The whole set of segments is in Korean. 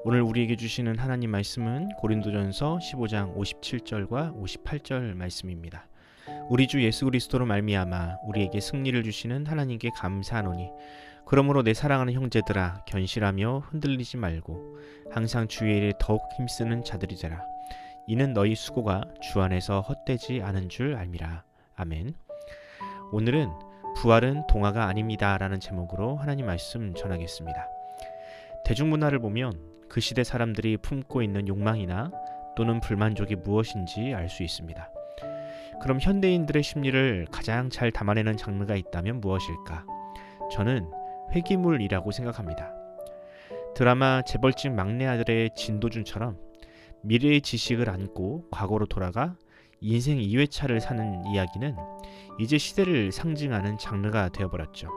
오늘 우리에게 주시는 하나님 말씀은 고린도전서 15장 57절과 58절 말씀입니다. 우리 주 예수 그리스도로 말미암아 우리에게 승리를 주시는 하나님께 감사하노니 그러므로 내 사랑하는 형제들아 견실하며 흔들리지 말고 항상 주의 일에 더욱 힘쓰는 자들이 되라. 이는 너희 수고가 주 안에서 헛되지 않은 줄 알미라. 아멘. 오늘은 부활은 동화가 아닙니다 라는 제목으로 하나님 말씀 전하겠습니다. 대중문화를 보면 그 시대 사람들이 품고 있는 욕망이나 또는 불만족이 무엇인지 알 수 있습니다. 그럼 현대인들의 심리를 가장 잘 담아내는 장르가 있다면 무엇일까? 저는 회귀물이라고 생각합니다. 드라마 재벌집 막내 아들의 진도준처럼 미래의 지식을 안고 과거로 돌아가 인생 2회차를 사는 이야기는 이제 시대를 상징하는 장르가 되어버렸죠.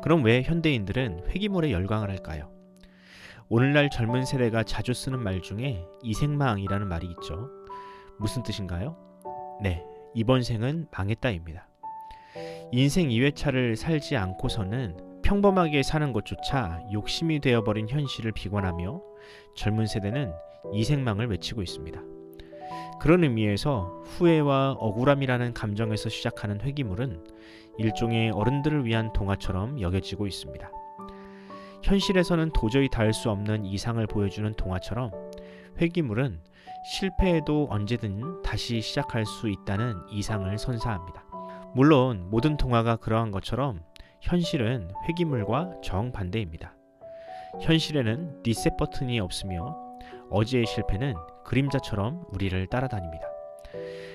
그럼 왜 현대인들은 회귀물에 열광을 할까요? 오늘날 젊은 세대가 자주 쓰는 말 중에 이생망이라는 말이 있죠. 무슨 뜻인가요? 네, 이번 생은 망했다입니다. 인생 2회차를 살지 않고서는 평범하게 사는 것조차 욕심이 되어버린 현실을 비관하며 젊은 세대는 이생망을 외치고 있습니다. 그런 의미에서 후회와 억울함이라는 감정에서 시작하는 회귀물은 일종의 어른들을 위한 동화처럼 여겨지고 있습니다. 현실에서는 도저히 닿을 수 없는 이상을 보여주는 동화처럼 회귀물은 실패해도 언제든 다시 시작할 수 있다는 이상을 선사합니다. 물론 모든 동화가 그러한 것처럼 현실은 회귀물과 정반대입니다. 현실에는 리셋 버튼이 없으며 어제의 실패는 그림자처럼 우리를 따라다닙니다.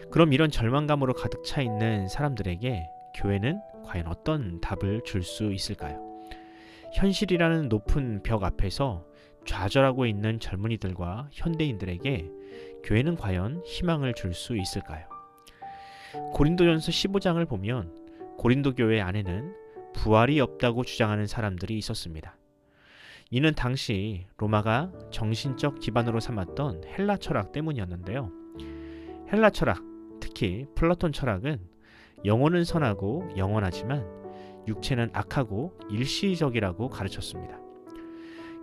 그럼 이런 절망감으로 가득 차 있는 사람들에게 교회는 과연 어떤 답을 줄 수 있을까요? 현실이라는 높은 벽 앞에서 좌절하고 있는 젊은이들과 현대인들에게 교회는 과연 희망을 줄 수 있을까요? 고린도전서 15장을 보면 고린도 교회 안에는 부활이 없다고 주장하는 사람들이 있었습니다. 이는 당시 로마가 정신적 기반으로 삼았던 헬라 철학 때문이었는데요. 헬라 철학, 특히 플라톤 철학은 영혼은 선하고 영원하지만 육체는 악하고 일시적이라고 가르쳤습니다.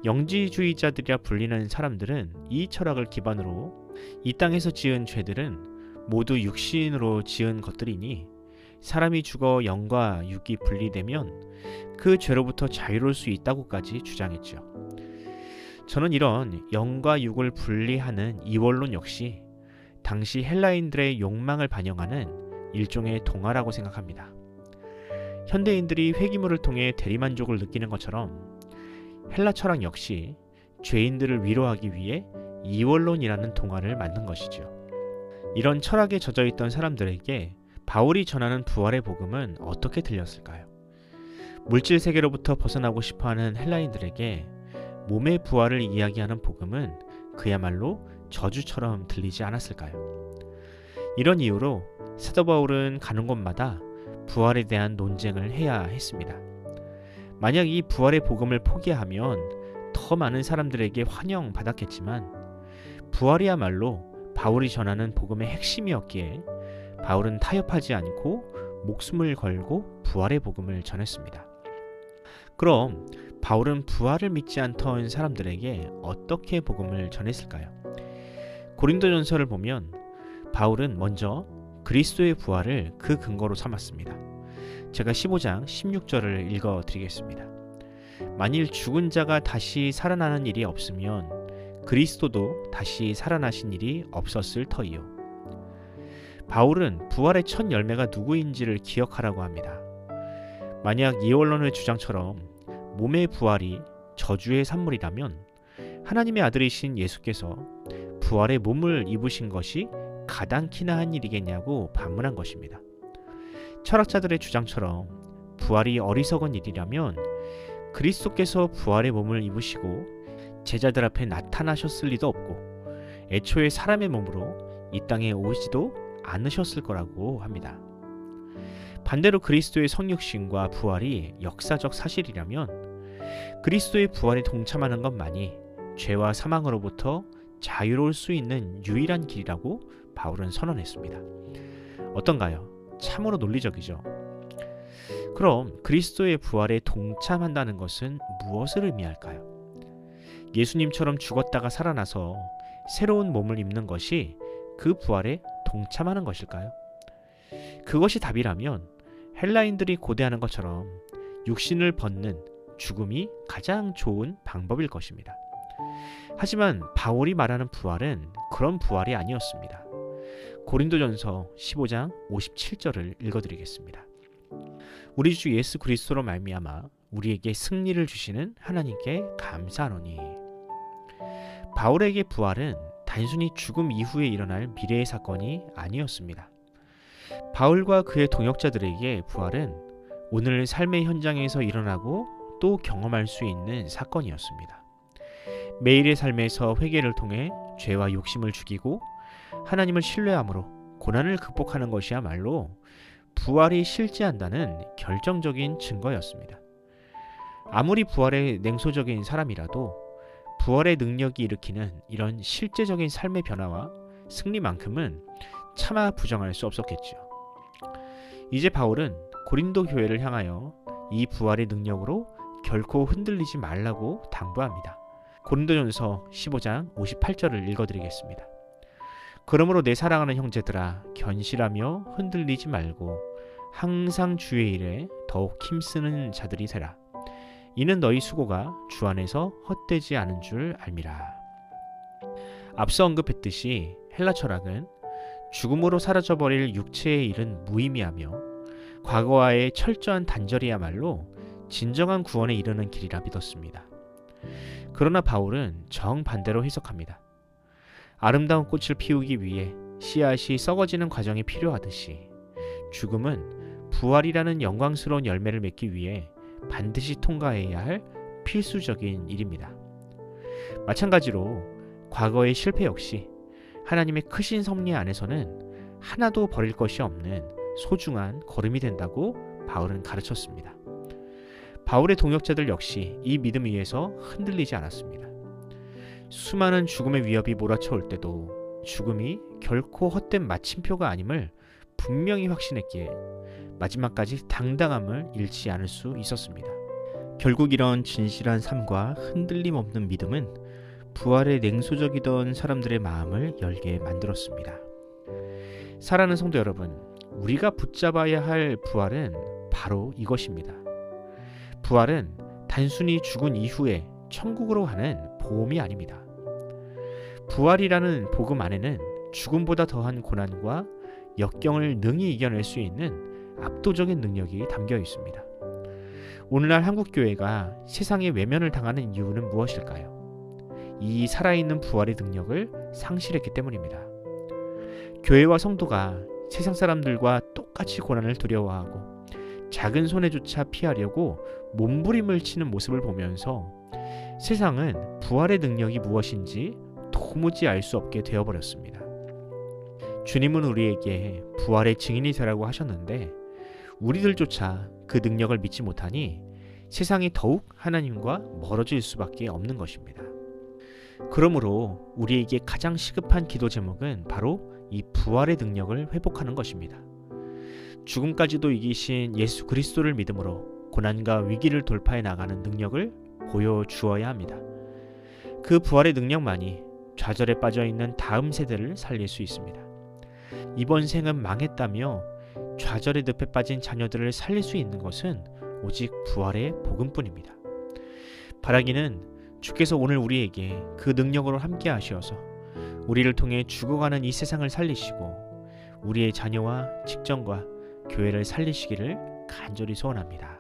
영지주의자들이라 불리는 사람들은 이 철학을 기반으로 이 땅에서 지은 죄들은 모두 육신으로 지은 것들이니 사람이 죽어 영과 육이 분리되면 그 죄로부터 자유로울 수 있다고까지 주장했죠. 저는 이런 영과 육을 분리하는 이원론 역시 당시 헬라인들의 욕망을 반영하는 일종의 동화라고 생각합니다. 현대인들이 회귀물을 통해 대리만족을 느끼는 것처럼 헬라 철학 역시 죄인들을 위로하기 위해 이원론이라는 동화를 만든 것이죠. 이런 철학에 젖어있던 사람들에게 바울이 전하는 부활의 복음은 어떻게 들렸을까요? 물질 세계로부터 벗어나고 싶어하는 헬라인들에게 몸의 부활을 이야기하는 복음은 그야말로 저주처럼 들리지 않았을까요? 이런 이유로 사도 바울은 가는 곳마다 부활에 대한 논쟁을 해야 했습니다. 만약 이 부활의 복음을 포기하면 더 많은 사람들에게 환영받았겠지만 부활이야말로 바울이 전하는 복음의 핵심이었기에 바울은 타협하지 않고 목숨을 걸고 부활의 복음을 전했습니다. 그럼 바울은 부활을 믿지 않던 사람들에게 어떻게 복음을 전했을까요? 고린도전서를 보면 바울은 먼저 그리스도의 부활을 그 근거로 삼았습니다. 제가 15장 16절을 읽어드리겠습니다. 만일 죽은 자가 다시 살아나는 일이 없으면 그리스도도 다시 살아나신 일이 없었을 터이요. 바울은 부활의 첫 열매가 누구인지를 기억하라고 합니다. 만약 이원론의 주장처럼 몸의 부활이 저주의 산물이라면 하나님의 아들이신 예수께서 부활의 몸을 입으신 것이 가당키나 한 일이겠냐고 반문한 것입니다. 철학자들의 주장처럼 부활이 어리석은 일이라면 그리스도께서 부활의 몸을 입으시고 제자들 앞에 나타나셨을 리도 없고 애초에 사람의 몸으로 이 땅에 오지도 않으셨을 거라고 합니다. 반대로 그리스도의 성육신과 부활이 역사적 사실이라면 그리스도의 부활에 동참하는 것만이 죄와 사망으로부터 자유로울 수 있는 유일한 길이라고 바울은 선언했습니다. 어떤가요? 참으로 논리적이죠. 그럼 그리스도의 부활에 동참한다는 것은 무엇을 의미할까요? 예수님처럼 죽었다가 살아나서 새로운 몸을 입는 것이 그 부활에 동참하는 것일까요? 그것이 답이라면 헬라인들이 고대하는 것처럼 육신을 벗는 죽음이 가장 좋은 방법일 것입니다. 하지만 바울이 말하는 부활은 그런 부활이 아니었습니다. 고린도전서 15장 57절을 읽어드리겠습니다. 우리 주 예수 그리스도로 말미암아 우리에게 승리를 주시는 하나님께 감사하노니. 바울에게 부활은 단순히 죽음 이후에 일어날 미래의 사건이 아니었습니다. 바울과 그의 동역자들에게 부활은 오늘 삶의 현장에서 일어나고 또 경험할 수 있는 사건이었습니다. 매일의 삶에서 회개를 통해 죄와 욕심을 죽이고 하나님을 신뢰함으로 고난을 극복하는 것이야말로 부활이 실제한다는 결정적인 증거였습니다. 아무리 부활에 냉소적인 사람이라도 부활의 능력이 일으키는 이런 실제적인 삶의 변화와 승리만큼은 차마 부정할 수 없었겠죠. 이제 바울은 고린도 교회를 향하여 이 부활의 능력으로 결코 흔들리지 말라고 당부합니다. 고린도전서 15장 58절을 읽어드리겠습니다. 그러므로 내 사랑하는 형제들아, 견실하며 흔들리지 말고 항상 주의 일에 더욱 힘쓰는 자들이 되라. 이는 너희 수고가 주 안에서 헛되지 않은 줄 알미라. 앞서 언급했듯이 헬라 철학은 죽음으로 사라져버릴 육체의 일은 무의미하며 과거와의 철저한 단절이야말로 진정한 구원에 이르는 길이라 믿었습니다. 그러나 바울은 정반대로 해석합니다. 아름다운 꽃을 피우기 위해 씨앗이 썩어지는 과정이 필요하듯이 죽음은 부활이라는 영광스러운 열매를 맺기 위해 반드시 통과해야 할 필수적인 일입니다. 마찬가지로 과거의 실패 역시 하나님의 크신 섭리 안에서는 하나도 버릴 것이 없는 소중한 걸음이 된다고 바울은 가르쳤습니다. 바울의 동역자들 역시 이 믿음 위에서 흔들리지 않았습니다. 수많은 죽음의 위협이 몰아쳐올 때도 죽음이 결코 헛된 마침표가 아님을 분명히 확신했기에 마지막까지 당당함을 잃지 않을 수 있었습니다. 결국 이런 진실한 삶과 흔들림 없는 믿음은 부활에 냉소적이던 사람들의 마음을 열게 만들었습니다. 사랑하는 성도 여러분, 우리가 붙잡아야 할 부활은 바로 이것입니다. 부활은 단순히 죽은 이후에 천국으로 가는 보험이 아닙니다. 부활이라는 복음 안에는 죽음보다 더한 고난과 역경을 능히 이겨낼 수 있는 압도적인 능력이 담겨 있습니다. 오늘날 한국교회가 세상의 외면을 당하는 이유는 무엇일까요? 이 살아있는 부활의 능력을 상실했기 때문입니다. 교회와 성도가 세상 사람들과 똑같이 고난을 두려워하고 작은 손해조차 피하려고 몸부림을 치는 모습을 보면서 세상은 부활의 능력이 무엇인지 도무지 알 수 없게 되어버렸습니다. 주님은 우리에게 부활의 증인이 되라고 하셨는데 우리들조차 그 능력을 믿지 못하니 세상이 더욱 하나님과 멀어질 수밖에 없는 것입니다. 그러므로 우리에게 가장 시급한 기도 제목은 바로 이 부활의 능력을 회복하는 것입니다. 죽음까지도 이기신 예수 그리스도를 믿음으로 고난과 위기를 돌파해 나가는 능력을 보여주어야 합니다. 그 부활의 능력만이 좌절에 빠져있는 다음 세대를 살릴 수 있습니다. 이번 생은 망했다며 좌절의 늪에 빠진 자녀들을 살릴 수 있는 것은 오직 부활의 복음뿐입니다. 바라기는 주께서 오늘 우리에게 그 능력으로 함께 하시어서 우리를 통해 죽어가는 이 세상을 살리시고 우리의 자녀와 직장과 교회를 살리시기를 간절히 소원합니다.